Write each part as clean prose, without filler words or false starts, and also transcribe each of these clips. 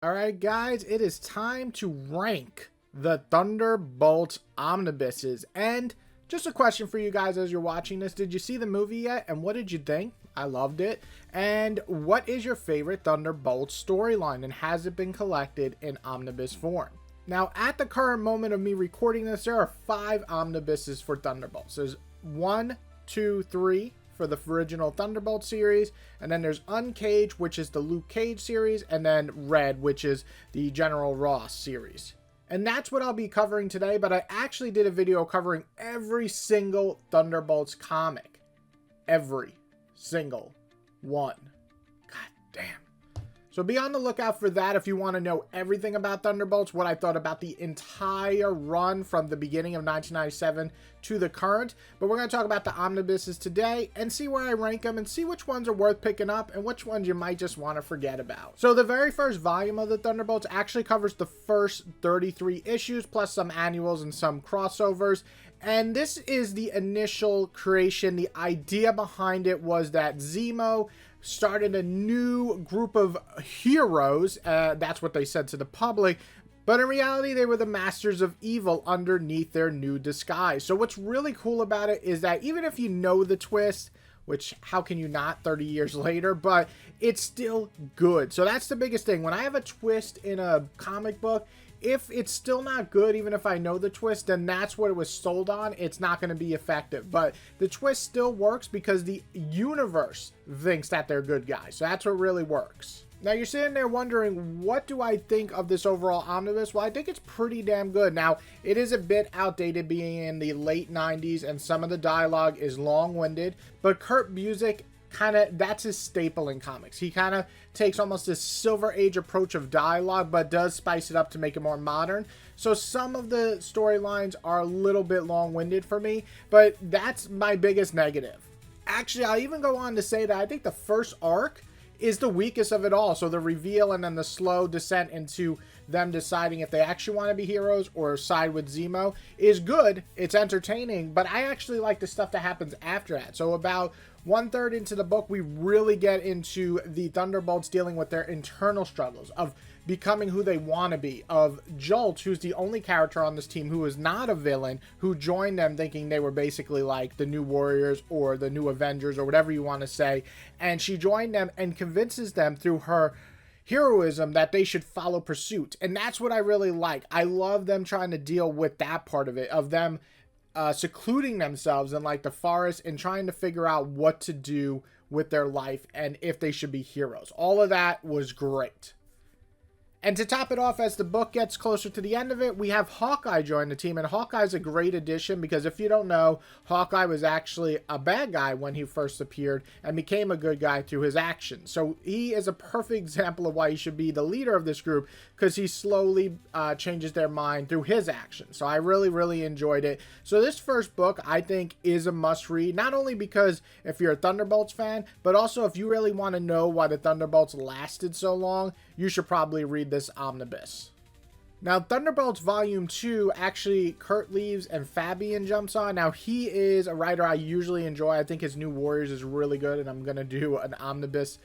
Alright guys, it is time to rank the Thunderbolts omnibuses. And just a question for you guys as you're watching this. Did you see the movie yet? And what did you think? I loved it. And what is your favorite Thunderbolts storyline? And has it been collected in omnibus form? Now, at the current moment of me recording this, there are 5 omnibuses for Thunderbolts. There's 1, 2, 3 for the original Thunderbolt series, and then there's Uncaged, which is the Luke Cage series, and then Red, which is the General Ross series. And that's what I'll be covering today, but I actually did a video covering every single Thunderbolts comic. Every single one. God damn. So be on the lookout for that if you want to know everything about Thunderbolts, what I thought about the entire run from the beginning of 1997 to the current. But we're going to talk about the omnibuses today and see where I rank them and see which ones are worth picking up and which ones you might just want to forget about. So the very first volume of the Thunderbolts actually covers the first 33 issues plus some annuals and some crossovers. And this is the initial creation. The idea behind it was that Zemo started a new group of heroes. That's what they said to the public. But in reality, they were the masters of evil underneath their new disguise. So what's really cool about it is that even if you know the twist, which how can you not 30 years later, but it's still good. So that's the biggest thing. When I have a twist in a comic book, if it's still not good, even if I know the twist, then that's what it was sold on. It's not going to be effective. But the twist still works because the universe thinks that they're good guys. So that's what really works. Now you're sitting there wondering, what do I think of this overall omnibus? Well, I think it's pretty damn good. Now, it is a bit outdated being in the late 90s and some of the dialogue is long-winded. But Kurt Busiek, that's his staple in comics. He kind of takes almost this Silver Age approach of dialogue, but does spice it up to make it more modern. So some of the storylines are a little bit long-winded for me, but that's my biggest negative. Actually, I'll even go on to say that I think the first arc is the weakest of it all. So the reveal and then the slow descent into them deciding if they actually want to be heroes or side with Zemo is good. It's entertaining, but I actually like the stuff that happens after that. So about 1/3 into the book, we really get into the Thunderbolts dealing with their internal struggles of becoming who they want to be, of Jolt, who's the only character on this team who is not a villain, who joined them thinking they were basically like the new Warriors or the new Avengers or whatever you want to say, and she joined them and convinces them through her heroism that they should follow pursuit. And that's what I really like. I love them trying to deal with that part of it, of them secluding themselves in like the forest and trying to figure out what to do with their life and if they should be heroes. All of that was great. And to top it off, as the book gets closer to the end of it, we have Hawkeye join the team. And Hawkeye's a great addition because if you don't know, Hawkeye was actually a bad guy when he first appeared and became a good guy through his actions. So he is a perfect example of why he should be the leader of this group, because he slowly changes their mind through his actions. So I really, really enjoyed it. So this first book, I think, is a must read, not only because if you're a Thunderbolts fan, but also if you really want to know why the Thunderbolts lasted so long, you should probably read this omnibus. Now, Thunderbolts Volume 2, actually, Kurt leaves and Fabian jumps on. Now, he is a writer I usually enjoy. I think his New Warriors is really good, and I'm going to do an omnibus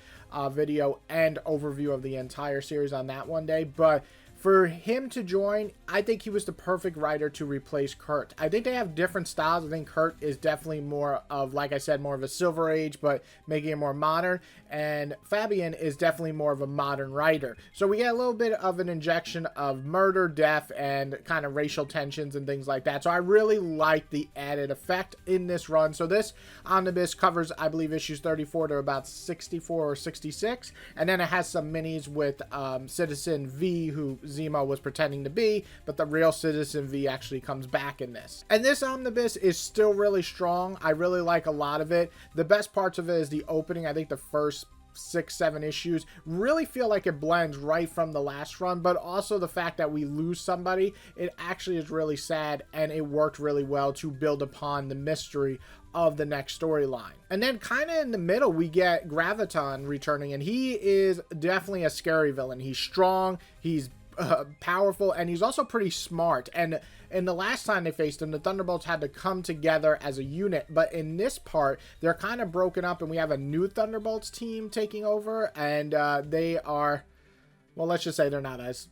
video and overview of the entire series on that one day. But for him to join, I think he was the perfect writer to replace Kurt. I think they have different styles. I think Kurt is definitely more of, like I said, more of a Silver Age, but making it more modern. And Fabian is definitely more of a modern writer. So we get a little bit of an injection of murder, death, and kind of racial tensions and things like that. So I really like the added effect in this run. So this omnibus covers, I believe, issues 34 to about 64 or 66. And then it has some minis with Citizen V, who Zemo was pretending to be, but the real Citizen V actually comes back in this. And this omnibus is still really strong. I really like a lot of it. The best parts of it is the opening. I think the first 6-7 issues really feel like it blends right from the last run, but also the fact that we lose somebody, it actually is really sad, and it worked really well to build upon the mystery of the next storyline. And then kind of in the middle, we get Graviton returning, and he is definitely a scary villain. He's strong, he's powerful, and he's also pretty smart. And in the last time they faced him, the Thunderbolts had to come together as a unit, but in this part they're kind of broken up, and we have a new Thunderbolts team taking over, and they are well, let's just say they're not as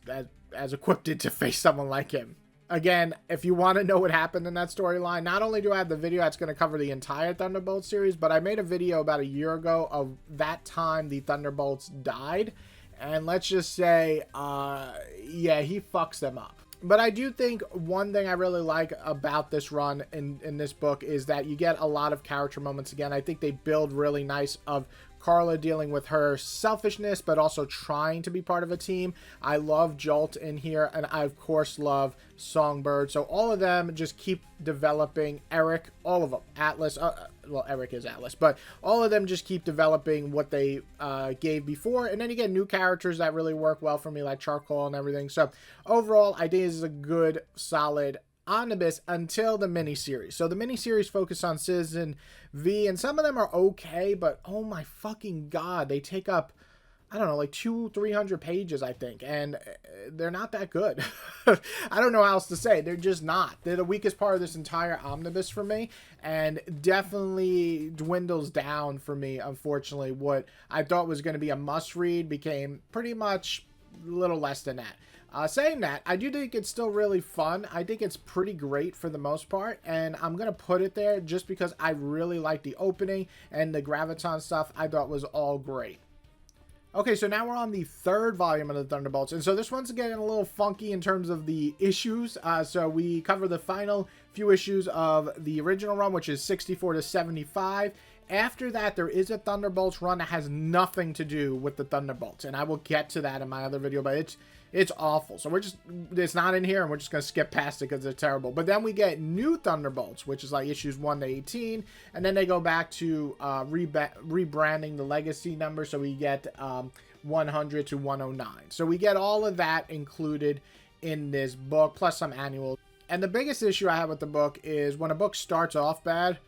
equipped to face someone like him. Again, if you want to know what happened in that storyline, not only do I have the video that's going to cover the entire Thunderbolts series, but I made a video about a year ago of that time the Thunderbolts died. And let's just say, yeah, he fucks them up. But I do think one thing I really like about this run in this book is that you get a lot of character moments again. I think they build really nice of Carla dealing with her selfishness, but also trying to be part of a team. I love Jolt in here, and I, of course, love Songbird. So all of them just keep developing. Eric, all of them. Atlas, well, Eric is Atlas, but all of them just keep developing what they gave before. And then you get new characters that really work well for me, like Charcoal and everything. So overall, I think this is a good, solid omnibus until the miniseries. So the miniseries focus on Citizen V, and some of them are okay, but oh my fucking god, they take up, I don't know, like 200-300 pages, I think, and they're not that good. I don't know how else to say. They're just not. They're the weakest part of this entire omnibus for me, and definitely dwindles down for me, unfortunately. What I thought was going to be a must-read became pretty much a little less than that. Saying that, I do think it's still really fun. I think it's pretty great for the most part, and I'm going to put it there just because I really like the opening, and the Graviton stuff I thought was all great. Okay, so now we're on the third volume of the Thunderbolts, and so this one's getting a little funky in terms of the issues. So we cover the final few issues of the original run, which is 64 to 75. After that, there is a Thunderbolts run that has nothing to do with the Thunderbolts, and I will get to that in my other video, but it's awful. So it's not in here, and we're just going to skip past it because it's terrible. But then we get new Thunderbolts, which is like issues 1 to 18. And then they go back to rebranding the legacy number. So we get 100 to 109. So we get all of that included in this book, plus some annual. And the biggest issue I have with the book is when a book starts off bad,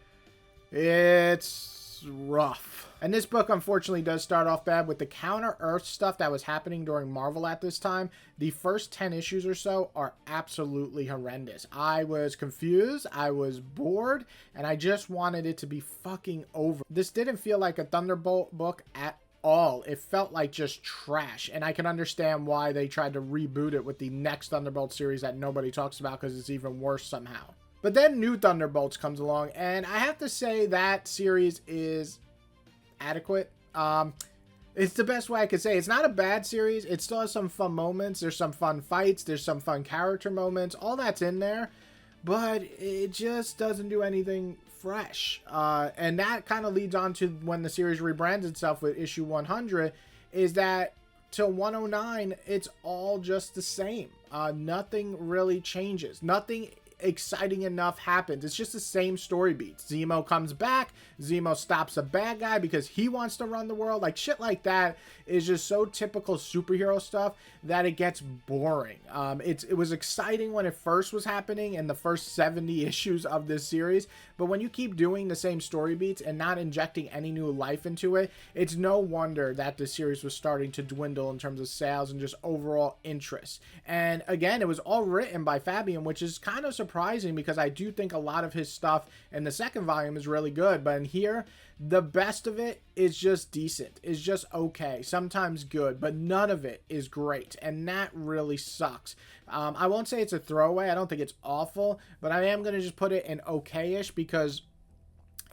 it's rough. And this book, unfortunately, does start off bad with the Counter-Earth stuff that was happening during Marvel at this time. The first 10 issues or so are absolutely horrendous. I was confused, I was bored, and I just wanted it to be fucking over. This didn't feel like a Thunderbolt book at all. It felt like just trash, and I can understand why they tried to reboot it with the next Thunderbolt series that nobody talks about because it's even worse somehow. But then New Thunderbolts comes along, and I have to say that series is adequate. It's the best way I could say. It's not a bad series. It still has some fun moments. There's some fun fights. There's some fun character moments. All that's in there, but it just doesn't do anything fresh. And that kind of leads on to when the series rebrands itself with issue 100, is that till 109, it's all just the same. Nothing really changes. Nothing exciting enough happens. It's just the same story beats. Zemo comes back. Zemo stops a bad guy because he wants to run the world. Like, shit like that is just so typical superhero stuff that it gets boring. It was exciting when it first was happening in the first 70 issues of this series, but when you keep doing the same story beats and not injecting any new life into it, it's no wonder that the series was starting to dwindle in terms of sales and just overall interest. And again, it was all written by Fabian, which is kind of surprising because I do think a lot of his stuff in the second volume is really good, but in here, the best of it is just decent. It's just okay, sometimes good, but none of it is great, and that really sucks. I won't say it's a throwaway. I don't think it's awful, but I am going to just put it in okay-ish because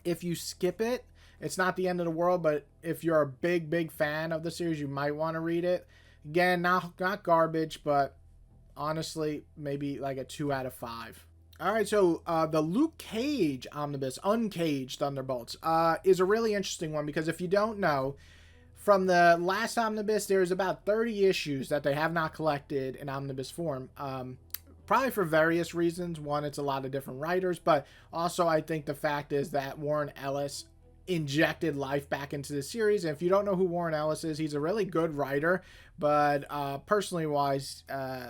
if you skip it, it's not the end of the world, but if you're a big fan of the series, you might want to read it. Again, not garbage, but honestly, maybe like a 2 out of 5. All right, so the Luke Cage omnibus, Uncaged Thunderbolts, is a really interesting one because if you don't know, from the last omnibus, there's about 30 issues that they have not collected in omnibus form. Probably for various reasons. One, it's a lot of different writers, but also I think the fact is that Warren Ellis injected life back into the series. And if you don't know who Warren Ellis is, he's a really good writer, but personally wise,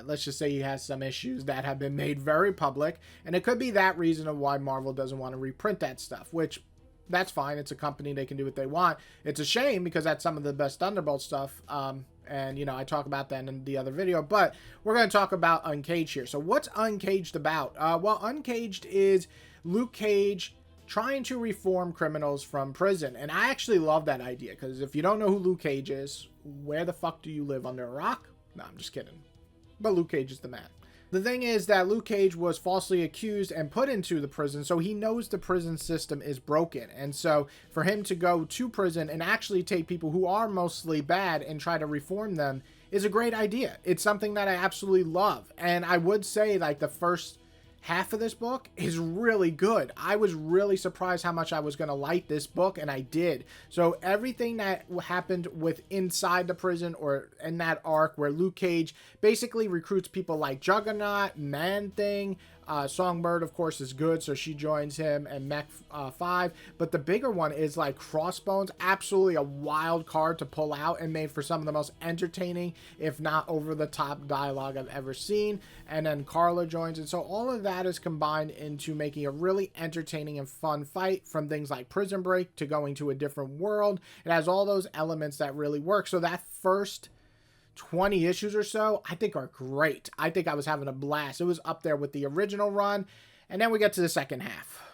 let's just say he has some issues that have been made very public, and it could be that reason of why Marvel doesn't want to reprint that stuff, which that's fine. It's a company, they can do what they want. It's a shame because that's some of the best Thunderbolt stuff, and you know, I talk about that in the other video, but we're going to talk about Uncaged here. So what's Uncaged about? Well, Uncaged is Luke Cage trying to reform criminals from prison. And I actually love that idea, because if you don't know who Luke Cage is, where the fuck do you live, under a rock? No, I'm just kidding. But Luke Cage is the man. The thing is that Luke Cage was falsely accused and put into the prison, so he knows the prison system is broken. And so for him to go to prison and actually take people who are mostly bad and try to reform them is a great idea. It's something that I absolutely love. And I would say, like, the first half of this book is really good. I was really surprised how much I was going to like this book, and I did. So everything that happened with inside the prison or in that arc where Luke Cage basically recruits people like Juggernaut, Man-Thing, Songbird, of course, is good, so she joins him, and Mech 5. But the bigger one is like Crossbones, absolutely a wild card to pull out and made for some of the most entertaining, if not over-the-top dialogue I've ever seen. And then Carla joins, and so all of that is combined into making a really entertaining and fun fight, from things like Prison Break to going to a different world. It has all those elements that really work. So that first 20 issues or so, I think are great. I think I was having a blast. It was up there with the original run. And then we get to the second half.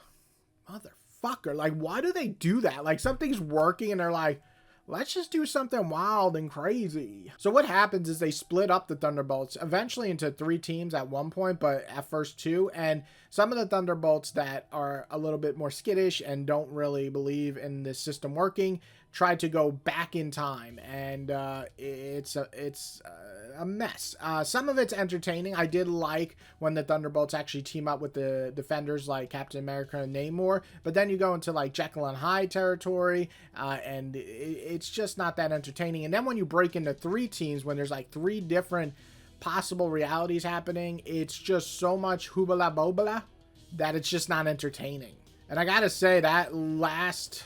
Motherfucker. Like, why do they do that? Like, something's working and they're like, let's just do something wild and crazy. So what happens is they split up the Thunderbolts eventually into 3 teams at one point, but at first 2. And some of the Thunderbolts that are a little bit more skittish and don't really believe in this system working tried to go back in time, and it's a mess. Some of it's entertaining. I did like when the Thunderbolts actually team up with the Defenders like Captain America and Namor, but then you go into like Jekyll and Hyde territory, and it's just not that entertaining. And then when you break into 3 teams, when there's like 3 different possible realities happening, it's just so much hoobala bobala that it's just not entertaining. And I gotta say, that last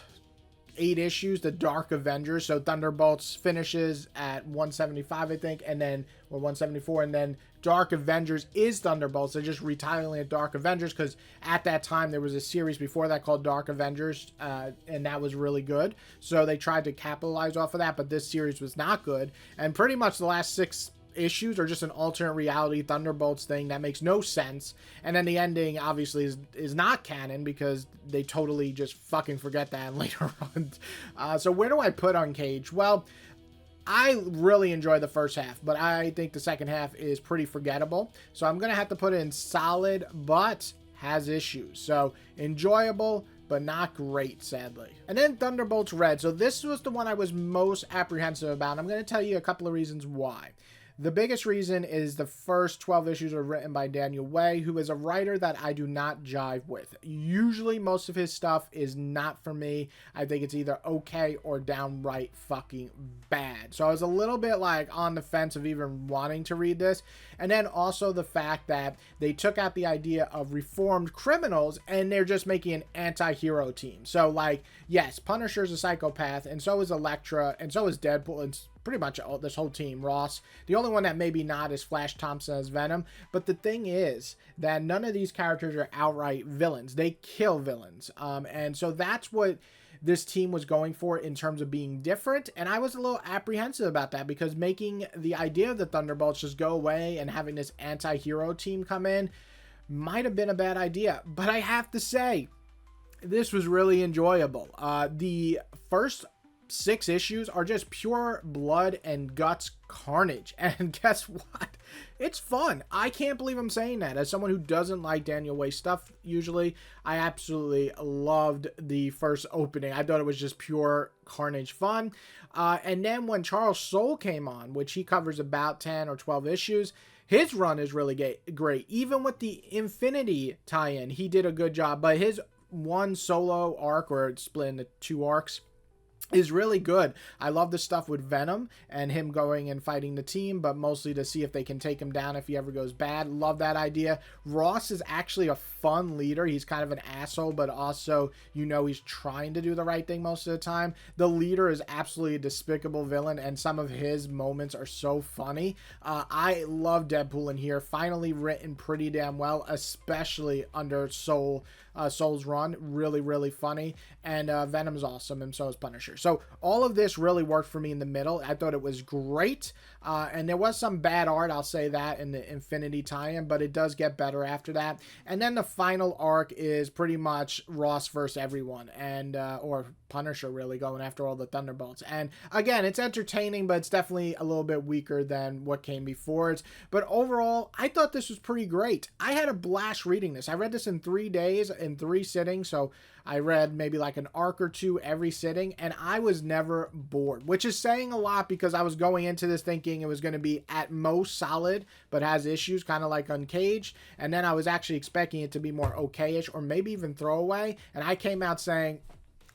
8 issues, the Dark Avengers, so Thunderbolts finishes at 175, I think, and then, or 174, and then Dark Avengers is Thunderbolts. They're just retitling it Dark Avengers because at that time there was a series before that called Dark Avengers, and that was really good. So they tried to capitalize off of that, but this series was not good. And pretty much the last 6 issues are just an alternate reality Thunderbolts thing that makes no sense. And then the ending obviously is not canon because they totally just fucking forget that later on. So where do I put on Cage? Well, I really enjoy the first half, but I think the second half is pretty forgettable. So I'm going to have to put in solid, but has issues. So enjoyable, but not great, sadly. And then Thunderbolts Red. So this was the one I was most apprehensive about. I'm going to tell you a couple of reasons why. The biggest reason is the first 12 issues are written by Daniel Way, who is a writer that I do not jive with. Usually most of his stuff is not for me. I think it's either okay or downright fucking bad. So I was a little bit like on the fence of even wanting to read this. And then also the fact that they took out the idea of reformed criminals and they're just making an anti-hero team. So like, yes, Punisher's a psychopath, and so is Elektra, and so is Deadpool, and pretty much this whole team. Ross, the only one that maybe not is Flash Thompson as Venom. But the thing is that none of these characters are outright villains. They kill villains. And so that's what this team was going for in terms of being different. And I was a little apprehensive about that because making the idea of the Thunderbolts just go away and having this anti-hero team come in might have been a bad idea. But I have to say, this was really enjoyable. The first 6 issues are just pure blood and guts carnage, and guess what, it's fun. I can't believe I'm saying that as someone who doesn't like Daniel Way stuff usually. I absolutely loved the first opening. I thought it was just pure carnage fun. And then when Charles Soule came on, which he covers about 10 or 12 issues, his run is really great. Even with the Infinity tie-in, he did a good job, but his one solo arc, or it's split into 2 arcs, is really good. I love the stuff with Venom and him going and fighting the team, but mostly to see if they can take him down if he ever goes bad. Love that idea. Ross is actually a fun leader. He's kind of an asshole, but also, you know, he's trying to do the right thing most of the time. The leader is absolutely a despicable villain, and some of his moments are so funny. I love Deadpool in here. Finally written pretty damn well, especially under Soule's run. Really, really funny. And Venom's awesome, and so is Punisher. So all of this really worked for me in the middle. I thought it was great. And there was some bad art, I'll say that, in the Infinity tie-in, but it does get better after that. And then the final arc is pretty much Ross versus everyone, and or Punisher really going after all the Thunderbolts. And again, it's entertaining, but it's definitely a little bit weaker than what came before it. But overall, I thought this was pretty great. I had a blast reading this. I read this in 3 days, in 3 sittings, so I read maybe like an arc or 2 every sitting, and I was never bored, which is saying a lot because I was going into this thinking it was going to be at most solid, but has issues, kind of like Uncaged, and then I was actually expecting it to be more okay-ish or maybe even throwaway, and I came out saying,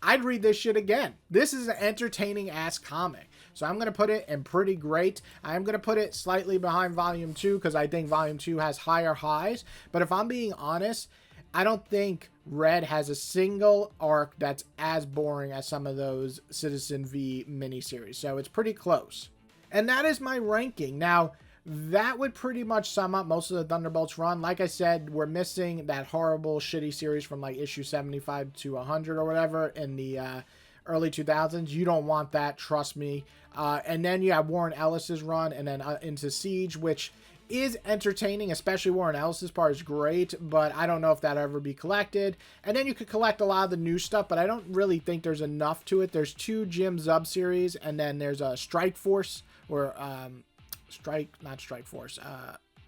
I'd read this shit again. This is an entertaining-ass comic. So I'm going to put it in pretty great. I'm going to put it slightly behind Volume 2 because I think Volume 2 has higher highs. But if I'm being honest, I don't think Red has a single arc that's as boring as some of those Citizen V miniseries. So it's pretty close. And that is my ranking. Now, that would pretty much sum up most of the Thunderbolts run. Like I said, we're missing that horrible, shitty series from like issue 75 to 100 or whatever in the early 2000s. You don't want that, trust me. And then you have Warren Ellis's run, and then into Siege, which is entertaining, especially Warren Ellis's part is great, but I don't know if that'll ever be collected. And then you could collect a lot of the new stuff, but I don't really think there's enough to it. There's 2 Jim Zub series, and then there's a Strike Force, or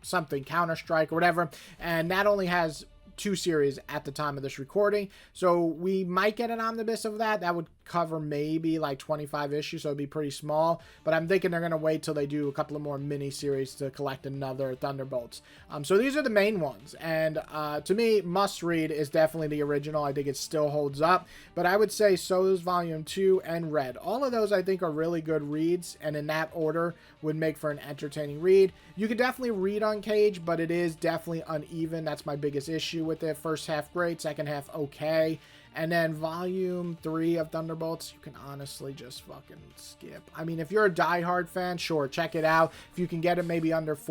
something, Counter-Strike or whatever, and that only has 2 series at the time of this recording, so we might get an omnibus of that. That would cover maybe like 25 issues, so it'd be pretty small, but I'm thinking they're going to wait till they do a couple of more mini series to collect another Thunderbolts. So these are the main ones, and to me, must read is definitely the original. I think it still holds up, but I would say so is Volume 2 and Red. All of those I think are really good reads, and in that order would make for an entertaining read. You could definitely read Uncaged, but it is definitely uneven. That's my biggest issue with it. First half great, second half okay. And then Volume 3 of Thunderbolts, you can honestly just fucking skip. I mean, if you're a diehard fan, sure, check it out. If you can get it maybe under $40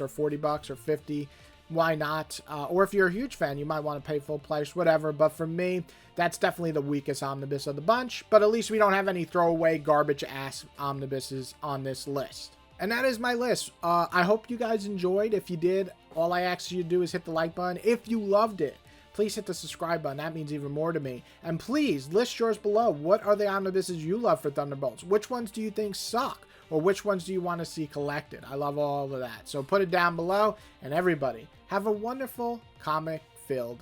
or $40 or $50, why not? Or if you're a huge fan, you might want to pay full price, whatever. But for me, that's definitely the weakest omnibus of the bunch. But at least we don't have any throwaway garbage-ass omnibuses on this list. And that is my list. I hope you guys enjoyed. If you did, all I ask you to do is hit the like button. If you loved it, please hit the subscribe button. That means even more to me. And please, list yours below. What are the omnibuses you love for Thunderbolts? Which ones do you think suck? Or which ones do you want to see collected? I love all of that. So put it down below. And everybody, have a wonderful comic-filled